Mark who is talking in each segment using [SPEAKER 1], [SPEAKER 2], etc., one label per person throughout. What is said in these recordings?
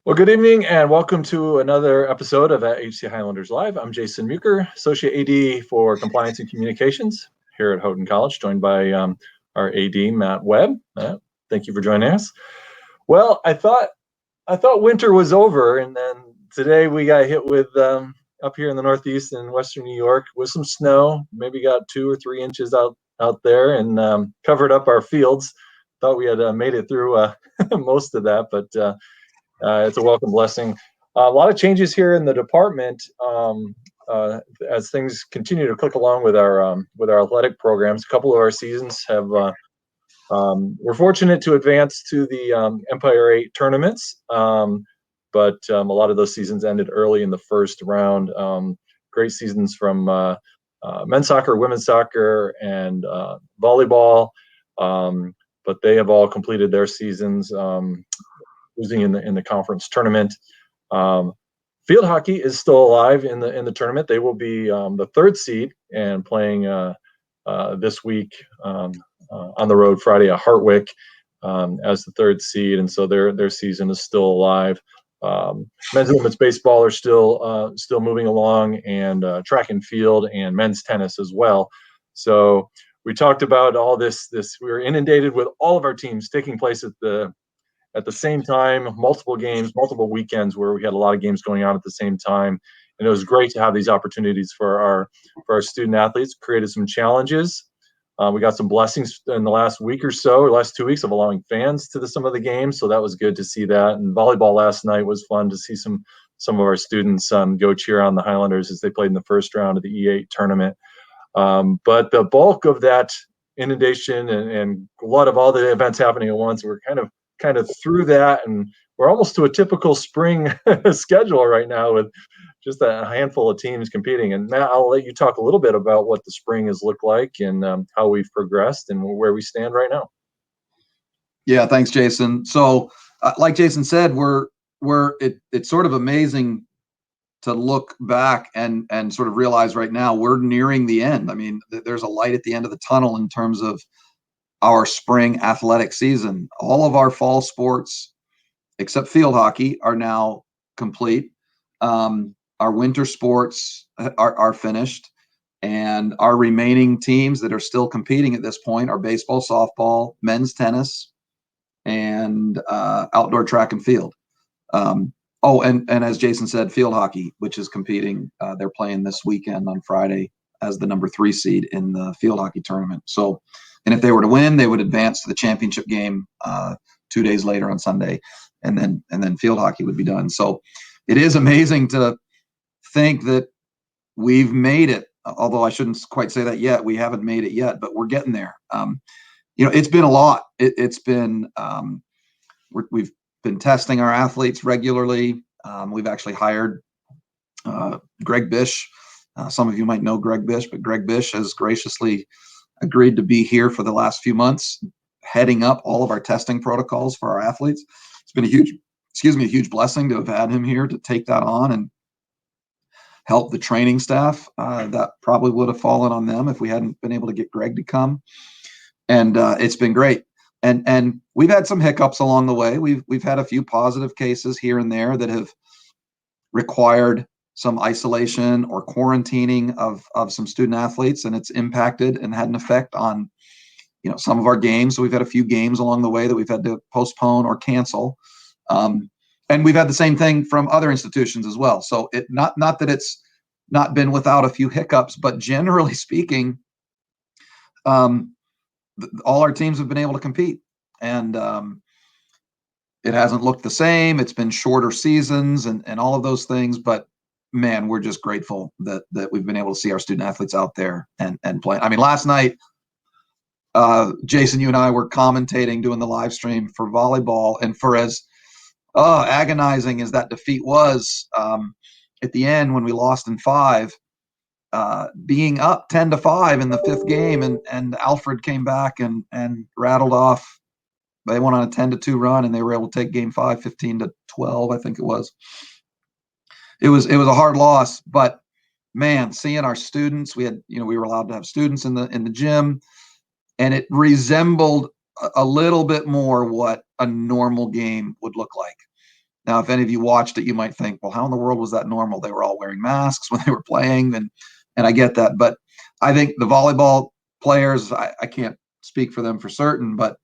[SPEAKER 1] Well, good evening and welcome to another episode of HC Highlanders Live. I'm Jason Muker, Associate AD for Compliance and Communications here at Houghton College, joined by our AD, Matt Webb. Thank you for joining us. Well, I thought winter was over, and then today we got hit with, up here in the Northeast and Western New York, with some snow. Maybe got 2 or 3 inches out there and covered up our fields. Thought we had made it through most of that, but it's a welcome blessing. A lot of changes here in the department as things continue to click along with our athletic programs. A couple of our seasons have we're fortunate to advance to the Empire 8 tournaments, but a lot of those seasons ended early in the first round. Great seasons from men's soccer, women's soccer, and volleyball, but they have all completed their seasons. Losing in the conference tournament. Field hockey is still alive in the tournament. They will be the 3rd seed and playing this week on the road Friday at Hartwick as the 3rd seed, and so their season is still alive. Men's and women's baseball are still moving along, and track and field and men's tennis as well. So we talked about all this. We were inundated with all of our teams taking place at the same time, multiple games, multiple weekends where we had a lot of games going on at the same time. And it was great to have these opportunities for our student athletes. Created some challenges. We got some blessings in the last week or so, or last 2 weeks, of allowing fans to some of the games. So that was good to see that. And volleyball last night was fun to see some of our students go cheer on the Highlanders as they played in the first round of the E8 tournament. But the bulk of that inundation and a lot of all the events happening at once, we're kind of through that, and we're almost to a typical spring schedule right now with just a handful of teams competing. And Matt, I'll let you talk a little bit about what the spring has looked like and how we've progressed and where we stand right now.
[SPEAKER 2] Yeah, thanks, Jason. So, like Jason said, it's sort of amazing to look back and sort of realize right now we're nearing the end. I mean, there's a light at the end of the tunnel in terms of our spring athletic season. All of our fall sports, except field hockey, are now complete. Our winter sports are finished, and our remaining teams that are still competing at this point are baseball, softball, men's tennis, and outdoor track and field. And as Jason said, field hockey, which is competing. They're playing this weekend on Friday as the number 3 seed in the field hockey tournament. So, and if they were to win, they would advance to the championship game 2 days later on Sunday, and then field hockey would be done. So it is amazing to think that we've made it, although I shouldn't quite say that yet. We haven't made it yet, but we're getting there. It's been a lot. It's been we've been testing our athletes regularly. We've actually hired Greg Bish. Some of you might know Greg Bish, but Greg Bish has graciously agreed to be here for the last few months, heading up all of our testing protocols for our athletes. It's been a huge blessing to have had him here to take that on and help the training staff. That probably would have fallen on them if we hadn't been able to get Greg to come. And it's been great. And we've had some hiccups along the way. We've had a few positive cases here and there that have required some isolation or quarantining of some student athletes, and it's impacted and had an effect on some of our games. So we've had a few games along the way that we've had to postpone or cancel, and we've had the same thing from other institutions as well. So it not that it's not been without a few hiccups, but generally speaking, all our teams have been able to compete, and it hasn't looked the same. It's been shorter seasons and all of those things, but man, we're just grateful that we've been able to see our student athletes out there and play. I mean, last night, Jason, you and I were commentating, doing the live stream for volleyball, and for as agonizing as that defeat was, at the end when we lost in 5, being up 10-5 in the 5th game, and Alfred came back and rattled off. They went on a 10-2 run, and they were able to take game 5, 15-12, I think it was. It was a hard loss, but man, seeing our students, we were allowed to have students in the gym, and it resembled a little bit more what a normal game would look like. Now, if any of you watched it, you might think, well, how in the world was that normal? They were all wearing masks when they were playing, and I get that. But I think the volleyball players, I can't speak for them for certain, but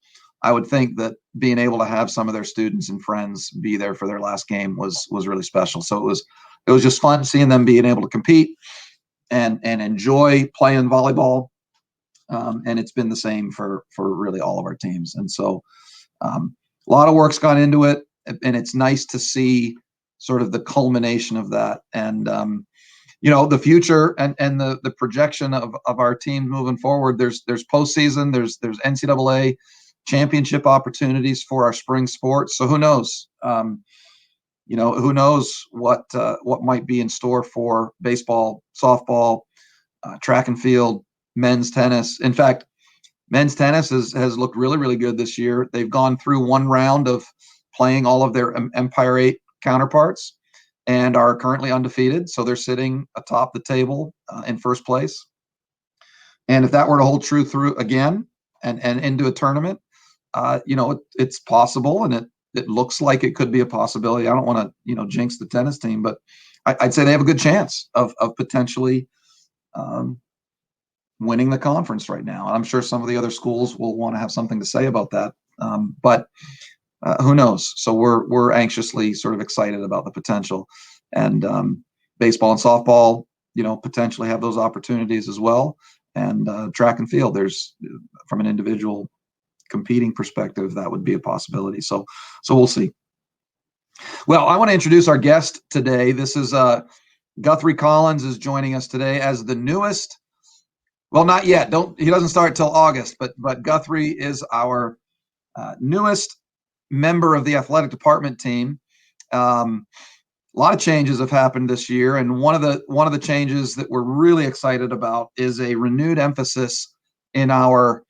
[SPEAKER 2] I would think that being able to have some of their students and friends be there for their last game was really special. So it was just fun seeing them being able to compete and enjoy playing volleyball. And it's been the same for really all of our teams. And so a lot of work's gone into it, and it's nice to see sort of the culmination of that. And the future and the projection of our team moving forward. There's postseason. There's NCAA championship opportunities for our spring sports. So who knows? Who knows what might be in store for baseball, softball, track and field, men's tennis. In fact, men's tennis has looked really, really good this year. They've gone through one round of playing all of their Empire 8 counterparts and are currently undefeated. So they're sitting atop the table in first place. And if that were to hold true through again and into a tournament, it's possible, and it looks like it could be a possibility. I don't want to jinx the tennis team, but I'd say they have a good chance of potentially winning the conference right now. And I'm sure some of the other schools will want to have something to say about that. But who knows? So we're anxiously sort of excited about the potential, and baseball and softball, potentially have those opportunities as well. And track and field, there's, from an individual competing perspective, that would be a possibility. So we'll see. Well, I want to introduce our guest today. This is Guthrie Collins is joining us today as the newest. Well, not yet. He doesn't start till August, but Guthrie is our newest member of the athletic department team. A lot of changes have happened this year, and one of the changes that we're really excited about is a renewed emphasis in our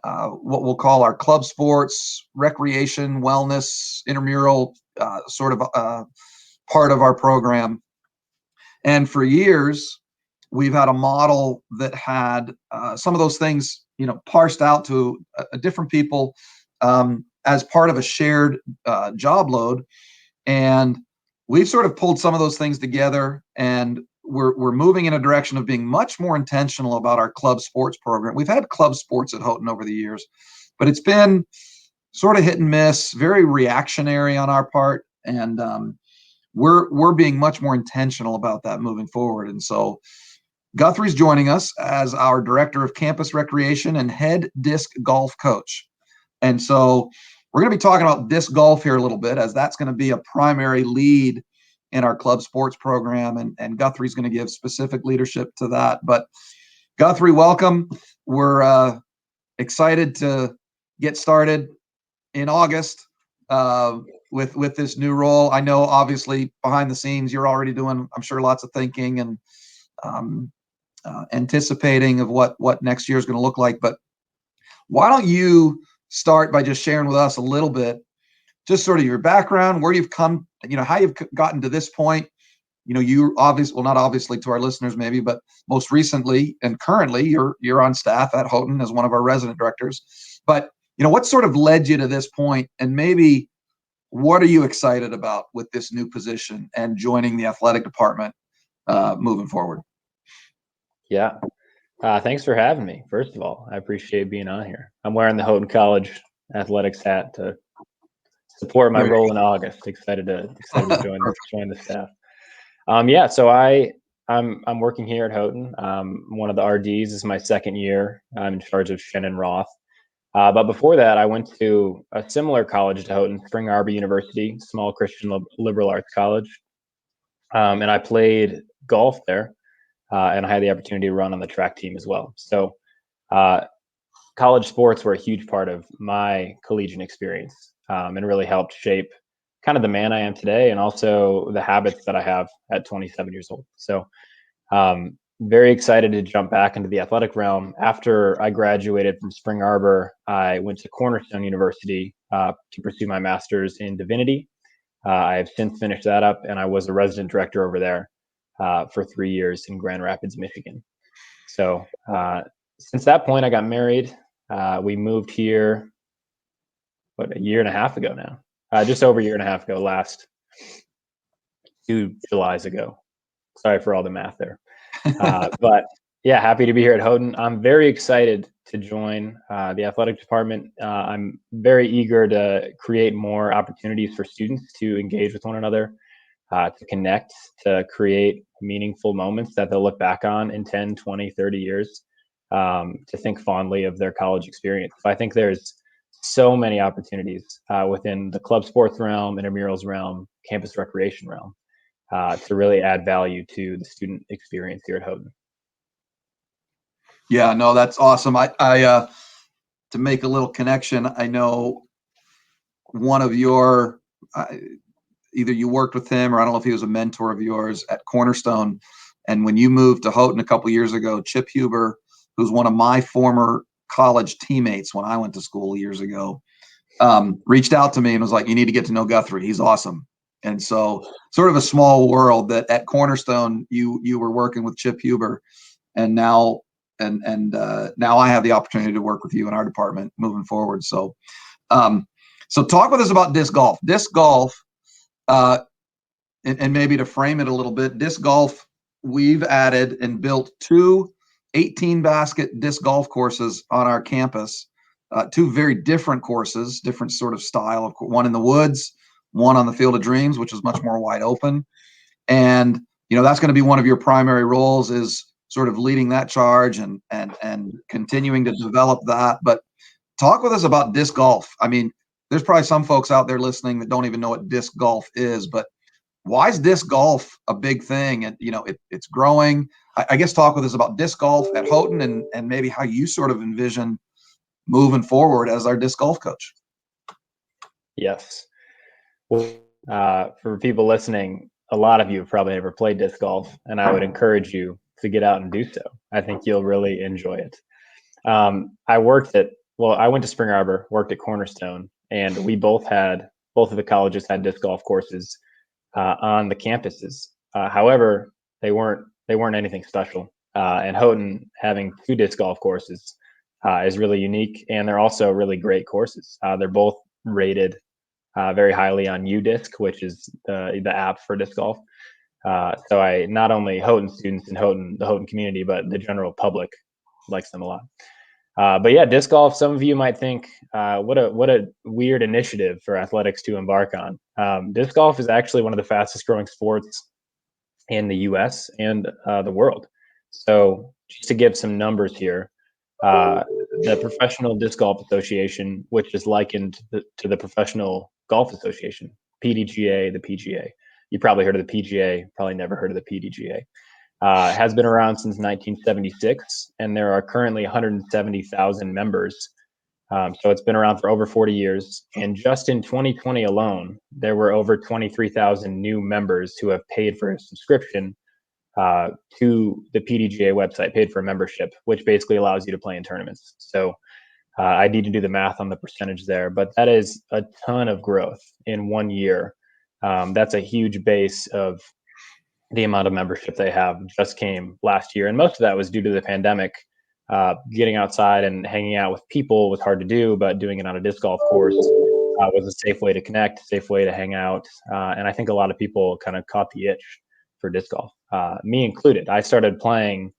[SPEAKER 2] what we'll call our club sports, recreation, wellness, intramural sort of part of our program. And for years, we've had a model that had some of those things, parsed out to different people as part of a shared job load. And we've sort of pulled some of those things together, and we're moving in a direction of being much more intentional about our club sports program. We've had club sports at Houghton over the years, but it's been sort of hit and miss, very reactionary on our part. And we're being much more intentional about that moving forward. And so Guthrie's joining us as our director of campus recreation and head disc golf coach. And so we're going to be talking about disc golf here a little bit, as that's going to be a primary lead in our club sports program. And Guthrie's going to give specific leadership to that. But Guthrie, welcome. We're excited to get started in August with this new role. I know, obviously, behind the scenes, you're already doing, I'm sure, lots of thinking and anticipating of what next year is going to look like. But why don't you start by just sharing with us a little bit, just sort of your background, where you've come, how you've gotten to this point. You obviously, well, not obviously to our listeners maybe, but most recently and currently you're on staff at Houghton as one of our resident directors. But what sort of led you to this point, and maybe what are you excited about with this new position and joining the athletic department moving forward?
[SPEAKER 3] Yeah. Thanks for having me. First of all, I appreciate being on here. I'm wearing the Houghton College athletics hat to support my role in August. Excited to join the staff. So I'm working here at Houghton. One of the RDs. Is my second year. I'm in charge of Shannon Roth. But before that, I went to a similar college to Houghton, Spring Arbor University, small Christian liberal arts college, and I played golf there. And I had the opportunity to run on the track team as well. So college sports were a huge part of my collegiate experience, and really helped shape kind of the man I am today, and also the habits that I have at 27 years old. So very excited to jump back into the athletic realm. After I graduated from Spring Arbor, I went to Cornerstone University to pursue my master's in divinity. I have since finished that up, and I was a resident director over there for 3 years in Grand Rapids, Michigan. So since that point, I got married. We moved here, a year and a half ago now, just over a year and a half ago, last 2 Julys ago. Sorry for all the math there. But yeah, happy to be here at Houghton. I'm very excited to join the athletic department. I'm very eager to create more opportunities for students to engage with one another, to connect, to create meaningful moments that they'll look back on in 10, 20, 30 years, to think fondly of their college experience. I think there's so many opportunities within the club sports realm, intramurals realm, campus recreation realm, to really add value to the student experience here at Houghton.
[SPEAKER 2] Yeah, no, that's awesome. I to make a little connection, I know one of your, either you worked with him or I don't know if he was a mentor of yours at Cornerstone. And when you moved to Houghton a couple years ago, Chip Huber, who's one of my former college teammates when I went to school years ago, reached out to me and was like, "You need to get to know Guthrie. He's awesome." And so, sort of a small world that at Cornerstone you were working with Chip Huber, and now now I have the opportunity to work with you in our department moving forward. So, so talk with us about disc golf. Disc golf, and maybe to frame it a little bit, disc golf, we've added and built 2 18-basket disc golf courses on our campus, 2 very different courses, different sort of style. One in the woods, one on the Field of Dreams, which is much more wide open. And, that's going to be one of your primary roles, is sort of leading that charge and continuing to develop that. But talk with us about disc golf. I mean, there's probably some folks out there listening that don't even know what disc golf is, but why is disc golf a big thing? And, it's growing. I guess talk with us about disc golf at Houghton and maybe how you sort of envision moving forward as our disc golf coach.
[SPEAKER 3] Yes. Well, for people listening, a lot of you have probably never played disc golf, and I would encourage you to get out and do so. I think you'll really enjoy it. I went to Spring Arbor, worked at Cornerstone, and we both of the colleges had disc golf courses on the campuses. However, they weren't anything special. And Houghton having 2 disc golf courses is really unique, and they're also really great courses. They're both rated very highly on UDisc, which is the app for disc golf. So I not only Houghton students and the Houghton community, but the general public likes them a lot. But yeah, disc golf, some of you might think, what a weird initiative for athletics to embark on. Disc golf is actually one of the fastest growing sports in the US and the world. So just to give some numbers here, the Professional Disc Golf Association, which is likened to the Professional Golf Association, PDGA, the PGA. You probably heard of the PGA, probably never heard of the PDGA. Has been around since 1976, and there are currently 170,000 members. So it's been around for over 40 years. And just in 2020 alone, there were over 23,000 new members who have paid for a subscription to the PDGA website, paid for a membership, which basically allows you to play in tournaments. So I need to do the math on the percentage there, but that is a ton of growth in 1 year. That's a huge base of the amount of membership they have. Just came last year, and most of that was due to the pandemic. Getting outside and hanging out with people was hard to do, but doing it on a disc golf course was a safe way to connect, safe way to hang out. And I think a lot of people kind of caught the itch for disc golf, me included. I started playing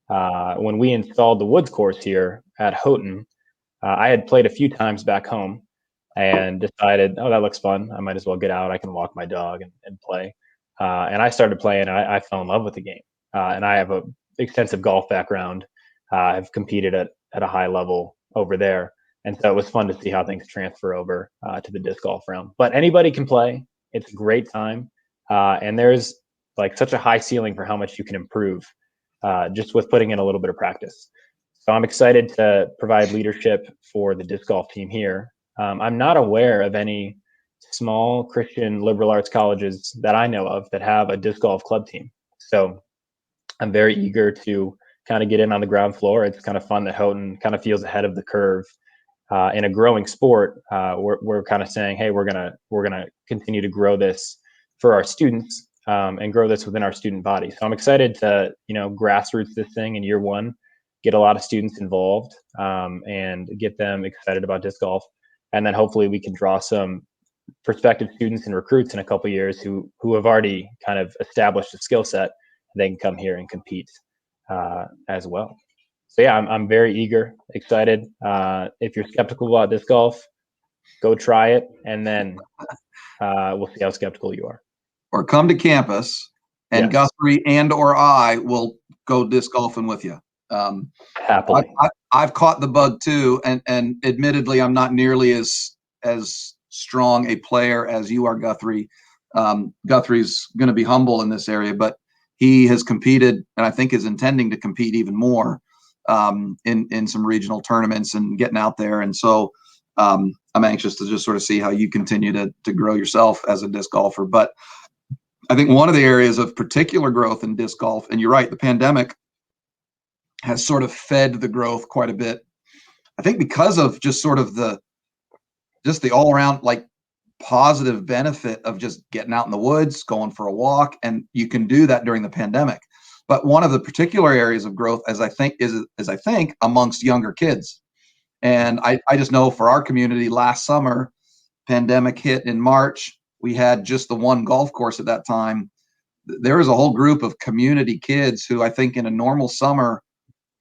[SPEAKER 3] when we installed the woods course here at Houghton. I had played a few times back home and decided, oh, that looks fun. I might as well get out. I can walk my dog and play. And I started playing, and I fell in love with the game. And I have an extensive golf background. I've competed at a high level over there. And so it was fun to see how things transfer over to the disc golf realm. But anybody can play. It's a great time. And there's like such a high ceiling for how much you can improve just with putting in a little bit of practice. So I'm excited to provide leadership for the disc golf team here. I'm not aware of any small Christian liberal arts colleges that I know of that have a disc golf club team. So I'm very eager to kind of get in on the ground floor. It's kind of fun that Houghton kind of feels ahead of the curve in a growing sport. We're kind of saying, hey, we're gonna continue to grow this for our students and grow this within our student body. So I'm excited to, grassroots this thing in year one, get a lot of students involved, and get them excited about disc golf. And then hopefully we can draw some prospective students and recruits in a couple of years who have already kind of established a skill set. They can come here and compete as well. So yeah, I'm very eager, excited. If you're skeptical about disc golf, go try it, and then we'll see how skeptical you are.
[SPEAKER 2] Or come to campus, and
[SPEAKER 3] Yes.
[SPEAKER 2] Guthrie and/or I will go disc golfing with you.
[SPEAKER 3] Happily.
[SPEAKER 2] I've caught the bug too, and admittedly, I'm not nearly as strong a player as you are, Guthrie. Guthrie's going to be humble in this area, but he has competed, and I think is intending to compete even more in some regional tournaments and getting out there. And so I'm anxious to just sort of see how you continue to grow yourself as a disc golfer. But I think one of the areas of particular growth in disc golf, and you're right, the pandemic has sort of fed the growth quite a bit. I think because of just sort of the all around like positive benefit of just getting out in the woods, going for a walk, and you can do that during the pandemic. But one of the particular areas of growth, as I think amongst younger kids. And I just know for our community last summer, pandemic hit in March, we had just the one golf course at that time. There was a whole group of community kids who I think in a normal summer,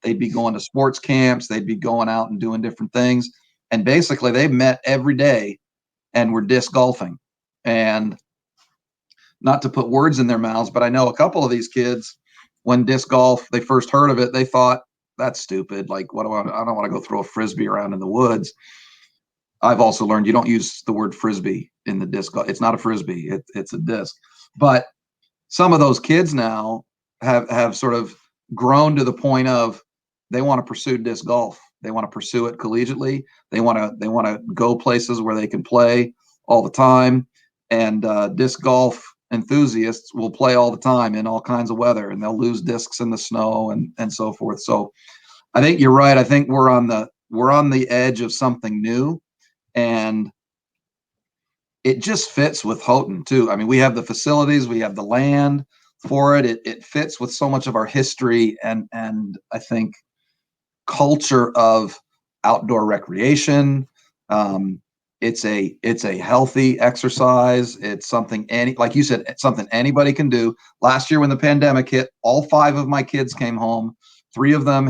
[SPEAKER 2] they'd be going to sports camps, they'd be going out and doing different things. And basically they met every day and were disc golfing. And not to put words in their mouths, but I know a couple of these kids, when disc golf, they first heard of it, they thought, that's stupid. Like, I don't want to go throw a Frisbee around in the woods. I've also learned you don't use the word Frisbee in the disc golf. It's not a Frisbee, it's a disc. But some of those kids now have sort of grown to the point of they want to pursue disc golf. They want to pursue it collegiately. They want to go places where they can play all the time. And disc golf enthusiasts will play all the time in all kinds of weather, and they'll lose discs in the snow and so forth. So I think you're right. I think we're on the edge of something new, and it just fits with Houghton too. I mean, we have the facilities, we have the land for it. It fits with so much of our history and I think culture of outdoor recreation. It's a healthy exercise. It's something like you said, it's something anybody can do. Last year when the pandemic hit, all 5 of my kids came home. 3 of them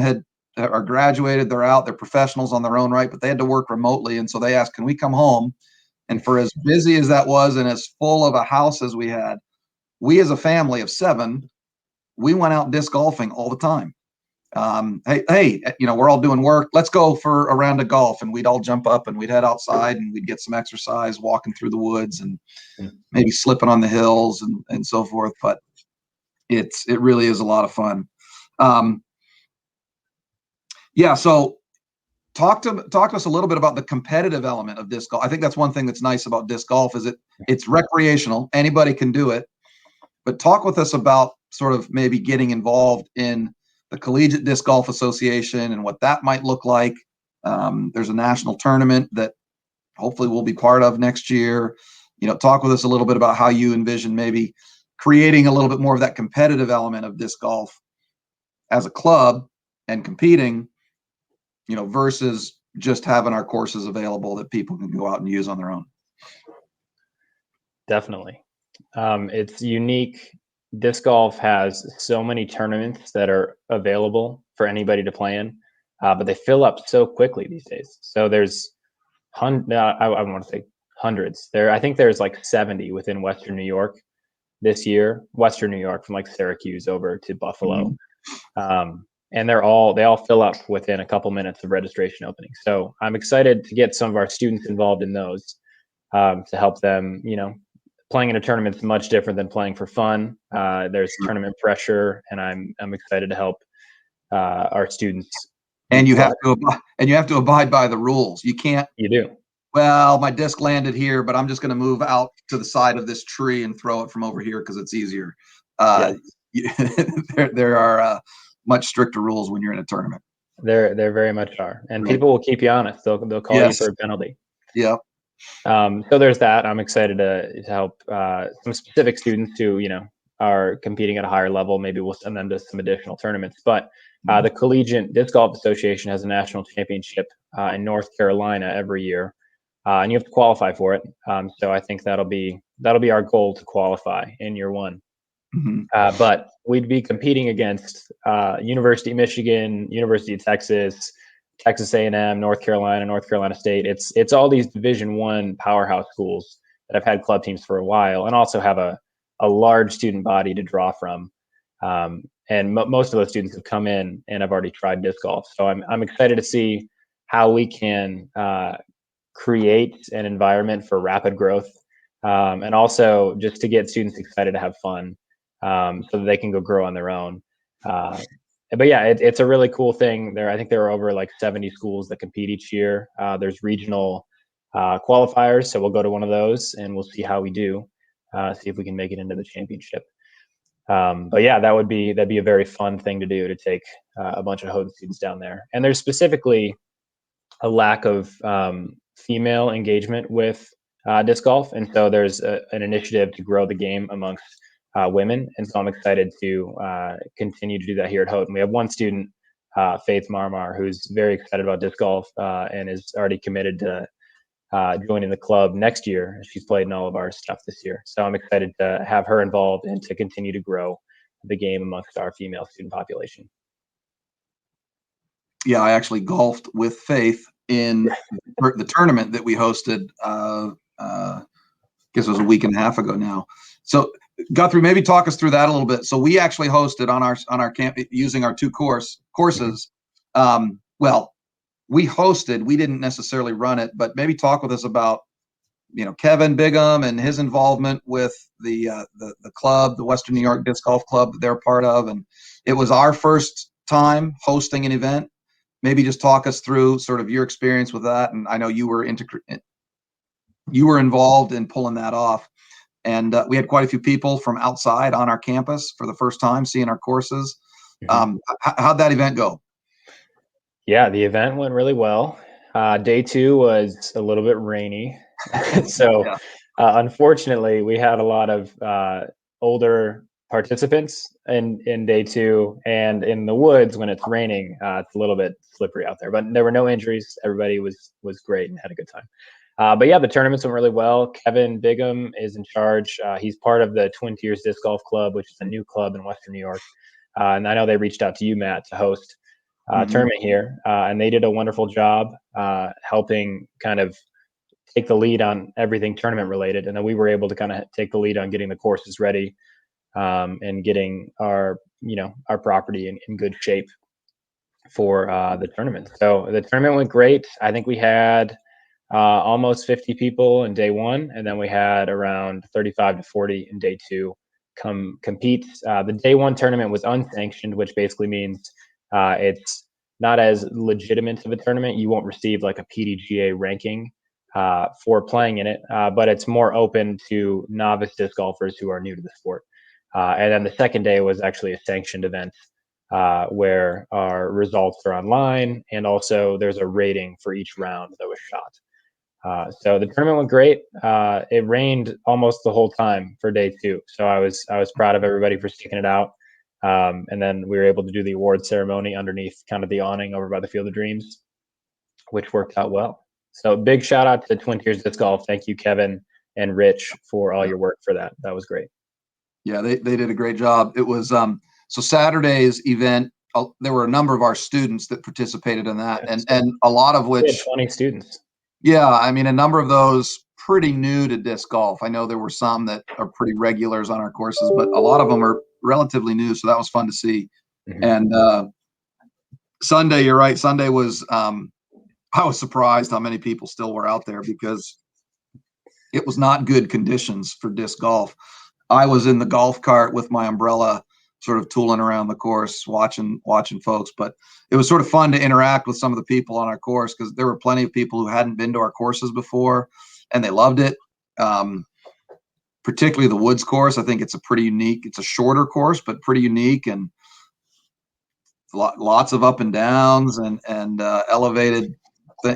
[SPEAKER 2] are graduated. They're out. They're professionals on their own right, but they had to work remotely. And so they asked, can we come home? And for as busy as that was and as full of a house as we had, we as a family of 7, we went out disc golfing all the time. Hey, we're all doing work. Let's go for a round of golf. And we'd all jump up and we'd head outside and we'd get some exercise walking through the woods and maybe slipping on the hills and so forth. But it really is a lot of fun. Yeah. So talk to us a little bit about the competitive element of disc golf. I think that's one thing that's nice about disc golf is it's recreational. Anybody can do it. But talk with us about sort of maybe getting involved in the Collegiate Disc Golf Association and what that might look like. There's a national tournament that hopefully we'll be part of next year. Talk with us a little bit about how you envision maybe creating a little bit more of that competitive element of disc golf as a club and competing, versus just having our courses available that people can go out and use on their own.
[SPEAKER 3] Definitely. It's unique. Disc golf has so many tournaments that are available for anybody to play in, but they fill up so quickly these days. So there's I want to say hundreds. I think there's like 70 within Western New York this year. Western New York, from like Syracuse over to Buffalo, and they all fill up within a couple minutes of registration opening. So I'm excited to get some of our students involved in those to help them. Playing in a tournament is much different than playing for fun. There's tournament pressure, and I'm excited to help our students.
[SPEAKER 2] And you have to abide by the rules. You can't.
[SPEAKER 3] You do.
[SPEAKER 2] Well, my disc landed here, but I'm just going to move out to the side of this tree and throw it from over here because it's easier. There are much stricter rules when you're in a tournament.
[SPEAKER 3] There very much are, and people will keep you honest. They'll call you for a penalty.
[SPEAKER 2] Yeah.
[SPEAKER 3] So there's that. I'm excited to help some specific students who are competing at a higher level, maybe we'll send them to some additional tournaments. But the Collegiate Disc Golf Association has a national championship in North Carolina every year, and you have to qualify for it. So I think that'll be our goal, to qualify in year one. But we'd be competing against University of Michigan, University of Texas, Texas A&M, North Carolina State. It's all these Division I powerhouse schools that have had club teams for a while, and also have a large student body to draw from. And most of those students have come in and have already tried disc golf. So I'm excited to see how we can create an environment for rapid growth, and also just to get students excited to have fun, so that they can go grow on their own. But yeah, it's a really cool thing. I think there are over like 70 schools that compete each year. There's regional qualifiers, so we'll go to one of those and we'll see how we do, see if we can make it into the championship. But yeah, that'd be a very fun thing to do, to take a bunch of Houghton students down there. And there's specifically a lack of female engagement with disc golf, and so there's an initiative to grow the game amongst women, and so I'm excited to continue to do that here at Houghton. We have one student, Faith Marmar, who's very excited about disc golf and is already committed to joining the club next year. She's played in all of our stuff this year, so I'm excited to have her involved and to continue to grow the game amongst our female student population.
[SPEAKER 2] Yeah, I actually golfed with Faith in the tournament that we hosted. I guess it was a week and a half ago now. So Guthrie, maybe talk us through that a little bit. So we actually hosted on our camp using our two courses. Well, we hosted. We didn't necessarily run it, but maybe talk with us about, Kevin Bigham and his involvement with the club, the Western New York Disc Golf Club that they're part of, and it was our first time hosting an event. Maybe just talk us through sort of your experience with that. And I know you were involved in pulling that off. And we had quite a few people from outside on our campus for the first time seeing our courses. How'd that event go?
[SPEAKER 3] Yeah, the event went really well. Day 2 was a little bit rainy. So
[SPEAKER 2] Yeah.
[SPEAKER 3] Unfortunately, we had a lot of older participants in day 2, and in the woods when it's raining, it's a little bit slippery out there. But there were no injuries. Everybody was great and had a good time. But yeah, the tournaments went really well. Kevin Bigham is in charge. He's part of the Twin Tiers Disc Golf Club, which is a new club in Western New York. And I know they reached out to you, Matt, to host a tournament here. And they did a wonderful job helping kind of take the lead on everything tournament related. And then we were able to kind of take the lead on getting the courses ready, and getting our property in good shape for the tournament. So the tournament went great. I think we had almost 50 people in day 1, and then we had around 35 to 40 in day 2 come compete. The day 1 tournament was unsanctioned, which basically means it's not as legitimate of a tournament. You won't receive like a PDGA ranking for playing in it, but it's more open to novice disc golfers who are new to the sport. And then the second day was actually a sanctioned event where our results are online, and also there's a rating for each round that was shot. So the tournament went great. It rained almost the whole time for day 2, so I was proud of everybody for sticking it out. And then we were able to do the award ceremony underneath kind of the awning over by the Field of Dreams, which worked out well. So big shout out to Twin Tiers Disc Golf. Thank you, Kevin and Rich, for all your work for that. That was great.
[SPEAKER 2] Yeah, they did a great job. It was so Saturday's event. There were a number of our students that participated in that, and a lot of which,
[SPEAKER 3] we had 20 students.
[SPEAKER 2] Yeah, I mean, a number of those pretty new to disc golf. I know there were some that are pretty regulars on our courses, but a lot of them are relatively new. So that was fun to see. And Sunday, you're right. Sunday was, I was surprised how many people still were out there, because it was not good conditions for disc golf. I was in the golf cart with my umbrella, sort of tooling around the course, watching folks. But it was sort of fun to interact with some of the people on our course, because there were plenty of people who hadn't been to our courses before, and they loved it. Particularly the woods course. I think it's it's a shorter course, but pretty unique, and lots of up and downs and elevated.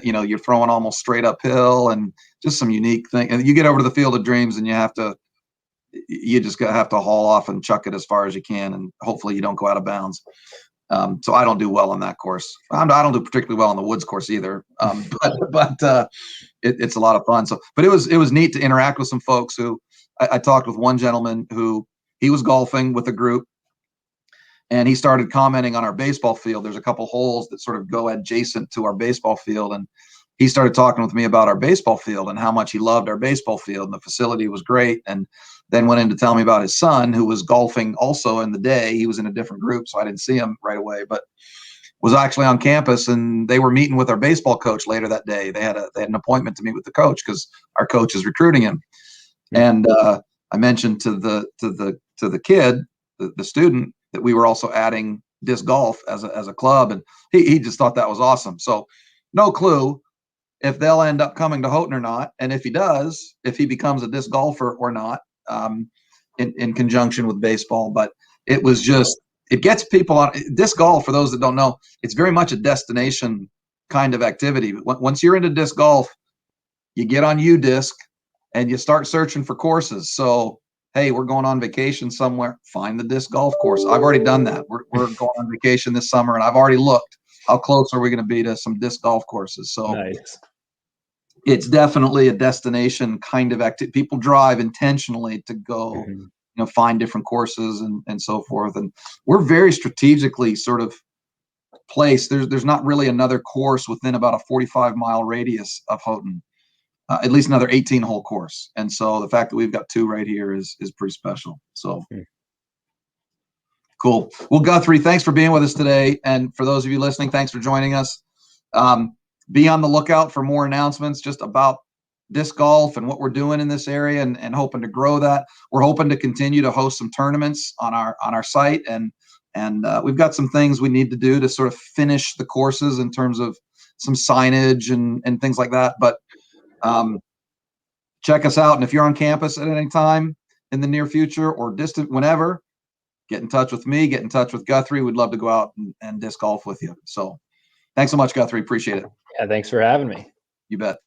[SPEAKER 2] You're throwing almost straight uphill, and just some unique thing. And you get over to the Field of Dreams, and you have to you just gotta have to haul off and chuck it as far as you can, and hopefully you don't go out of bounds. So I don't do well on that course. I don't do particularly well on the woods course either. But it's a lot of fun. So, but it was neat to interact with some folks who I talked with one gentleman who he was golfing with a group, and he started commenting on our baseball field. There's a couple holes that sort of go adjacent to our baseball field, and he started talking with me about our baseball field and how much he loved our baseball field, and the facility was great. And then went in to tell me about his son, who was golfing also in the day. He was in a different group, so I didn't see him right away, but was actually on campus, and they were meeting with our baseball coach later that day. They had an appointment to meet with the coach because our coach is recruiting him. And I mentioned to the kid, the student, that we were also adding disc golf as a club, and he just thought that was awesome. So no clue if they'll end up coming to Houghton or not, and if he does, if he becomes a disc golfer or not, in conjunction with baseball. But it was just, it gets people on disc golf. For those that don't know, it's very much a destination kind of activity. Once you're into disc golf, you get on UDisc and you start searching for courses. So, hey, we're going on vacation somewhere, find the disc golf course. I've already done that. We're going on vacation this summer, and I've already looked how close are we going to be to some disc golf courses. So
[SPEAKER 3] nice.
[SPEAKER 2] It's definitely a destination kind of activity. People drive intentionally to go, find different courses and so forth. And we're very strategically sort of placed. There's not really another course within about a 45-mile radius of Houghton, at least another 18-hole course. And so the fact that we've got 2 right here is pretty special. So cool. Well, Guthrie, thanks for being with us today. And for those of you listening, thanks for joining us. Be on the lookout for more announcements just about disc golf and what we're doing in this area, and hoping to grow that. We're hoping to continue to host some tournaments on our site, and we've got some things we need to do to sort of finish the courses in terms of some signage and things like that. But check us out, and if you're on campus at any time in the near future or distant, whenever, get in touch with me, get in touch with Guthrie. We'd love to go out and disc golf with you. So thanks so much, Guthrie. Appreciate it.
[SPEAKER 3] Yeah, thanks for having me.
[SPEAKER 2] You bet.